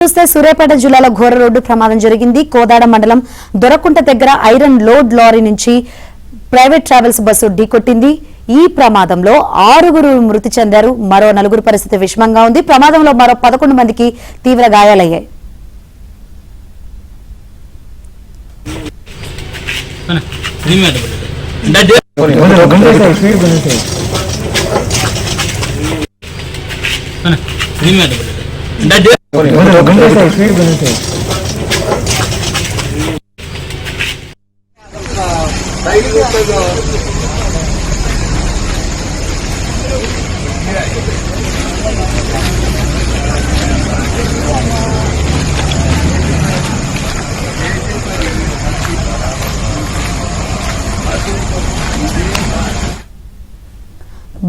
చూస్తే సూర్యాపేట జిల్లాలో ఘోర రోడ్డు ప్రమాదం జరిగింది. కోదాడ మండలం దొరకుంట దగ్గర ఐరన్ లోడ్ లారీ నుంచి ప్రైవేట్ ట్రావెల్స్ బస్సు ఢీకొట్టింది. ఈ ప్రమాదంలో 6 మృతి చెందారు. మరో 4 పరిస్థితి విషమంగా ఉంది. ప్రమాదంలో మరో 11 మందికి తీవ్ర గాయాలయ్యాయి.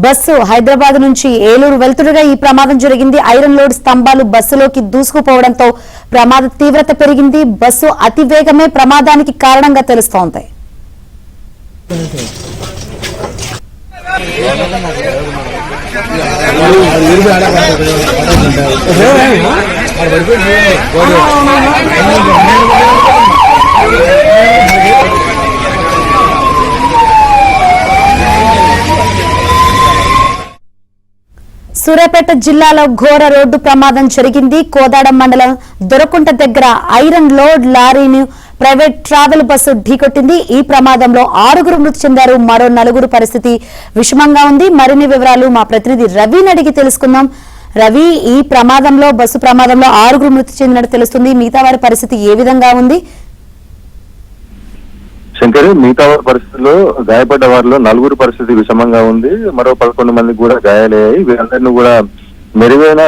బస్సు హైదరాబాద్ నుంచి ఏలూరు వెళ్తుండగా ఈ ప్రమాదం జరిగింది. ఐరన్ లోడ్ స్తంభాలు బస్సులోకి దూసుకుపోవడంతో ప్రమాద తీవ్రత పెరిగింది. బస్సు అతివేగమే ప్రమాదానికి కారణంగా తెలుస్తోంది. సూర్యాపేట జిల్లాలో ఘోర రోడ్డు ప్రమాదం జరిగింది. కోదాడ మండలం దొరకుంట దగ్గర ఐరన్ లోడ్ లారీని ప్రైవేట్ ట్రావెల్ బస్సు ఢీకొట్టింది. ఈ ప్రమాదంలో 6 మృతి చెందారు. మరో 4 పరిస్థితి విషమంగా ఉంది. మరిన్ని వివరాలు మా ప్రతినిధి రవిని అడిగి తెలుసుకుందాం. రవి, ఈ ప్రమాదంలో బస్సు ప్రమాదంలో 6 మృతి చెందినట్టు తెలుస్తుంది. మిగతా వారి పరిస్థితి ఏ విధంగా ఉంది? శంకరి, మిగతా పరిస్థితుల్లో గాయపడ్డ వారిలో 4 పరిస్థితి విషమంగా ఉంది. మరో 11 మందికి కూడా గాయాలయ్యాయి. వీరందరినీ కూడా మెరుగైన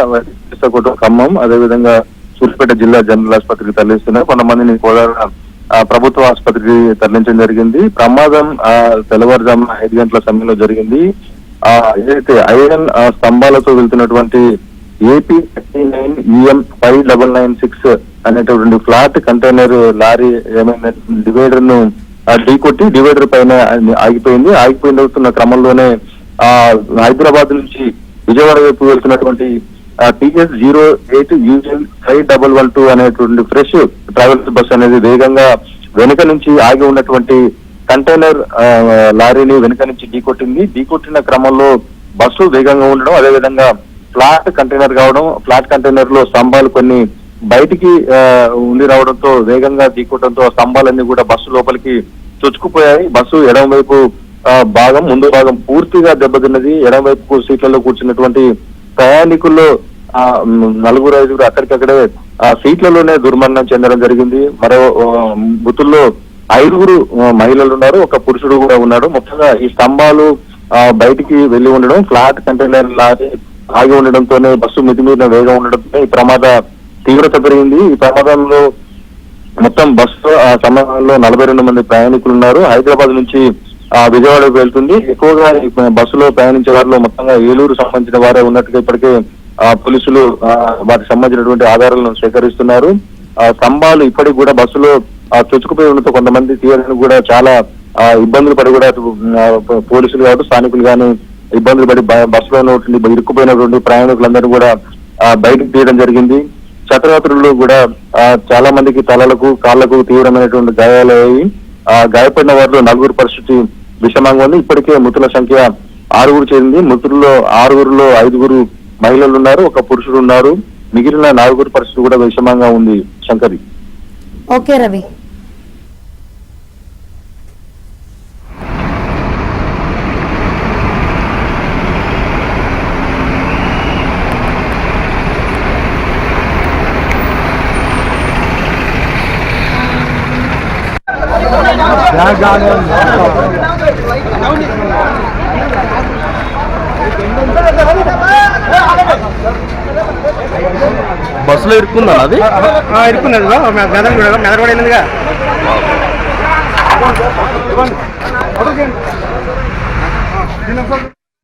ఖమ్మం, అదేవిధంగా సూర్యాపేట జిల్లా జనరల్ ఆసుపత్రికి తరలిస్తున్నారు. కొంతమందిని కోదాడ ప్రభుత్వ ఆసుపత్రికి తరలించడం జరిగింది. ప్రమాదం తెల్లవారుజామున 5 గంటల సమయంలో జరిగింది. ఏదైతే ఐరన్ స్తంభాలతో వెళ్తున్నటువంటి AP 39EM 5996 అనేటువంటి ఫ్లాట్ కంటైనర్ లారీ ఏమైనా డివైడర్ ను ఢీకొట్టి డివైడర్ పైన ఆగిపోయింది. ఆగిపోయిన క్రమంలోనే హైదరాబాద్ నుంచి విజయవాడ వైపు వెళ్తున్నటువంటి TS 08UL 5112 అనేటువంటి ఫ్రెష్ ట్రావెల్స్ బస్ అనేది వేగంగా వెనుక నుంచి ఆగి ఉన్నటువంటి కంటైనర్ లారీని వెనుక నుంచి ఢీకొట్టింది. ఢీకొట్టిన క్రమంలో బస్సు వేగంగా ఉండడం, అదేవిధంగా ఫ్లాట్ కంటైనర్ కావడం, ఫ్లాట్ కంటైనర్ లో స్తంభాలు కొన్ని బయటికి ఉండి రావడంతో వేగంగా ఢీకొట్టడంతో స్తంభాలన్నీ కూడా బస్సు లోపలికి చొచ్చుకుపోయాయి. బస్సు ఎడమ వైపు భాగం, ముందు భాగం పూర్తిగా దెబ్బతిన్నది. ఎడమ వైపు సీట్లలో కూర్చున్నటువంటి ప్రయాణికుల్లో 4-5 అక్కడికక్కడే సీట్లలోనే దుర్మరణం చెందడం జరిగింది. మరో మృతుల్లో 5 మహిళలు ఉన్నారు, ఒక పురుషుడు కూడా ఉన్నాడు. మొత్తంగా ఈ స్తంభాలు బయటికి వెళ్లి ఉండడం, ఫ్లాట్ కంటైనర్ లారీ ఆగి ఉండడంతోనే బస్సు మితిమీరిన వేగం ఉండడంతో ఈ ప్రమాద తీవ్రత పెరిగింది. ఈ ప్రమాదంలో మొత్తం బస్సు సమయంలో 42 మంది ప్రయాణికులు ఉన్నారు. హైదరాబాద్ నుంచి విజయవాడకు వెళ్తుంది. ఎక్కువగా బస్సులో ప్రయాణించే వారిలో మొత్తంగా ఏలూరు సంబంధించిన వారే ఉన్నట్టుగా ఇప్పటికే పోలీసులు వాటికి సంబంధించినటువంటి ఆధారాలను సేకరిస్తున్నారు. స్తంభాలు ఇప్పటికి కూడా బస్సులో చొచ్చుకుపోయి ఉండడంతో కొంతమంది తీయడానికి కూడా చాలా ఇబ్బందులు పడి కూడా పోలీసులు కావచ్చు స్థానికులు కానీ ఇబ్బందులు పడి బస్సులో ఇరుక్కుపోయినటువంటి ప్రయాణికులందరూ కూడా బయటకు తీయడం జరిగింది. క్షతగాత్రులు కూడా చాలా మందికి తలలకు కాళ్లకు తీవ్రమైనటువంటి గాయాలయ్యాయి. గాయపడిన వారిలో 4 పరిస్థితి విషమంగా ఉంది. ఇప్పటికే మృతుల సంఖ్య 6 చేరింది. మృతుల్లో 6లో 5 మహిళలు ఉన్నారు, ఒక పురుషుడు ఉన్నారు. మిగిలిన 4 పరిస్థితి కూడా విషమంగా ఉంది. శంకరి. ఓకే రవి. బస్సులో ఇరుక్కుందా? అది ఇరుక్కున్నది, మెదడు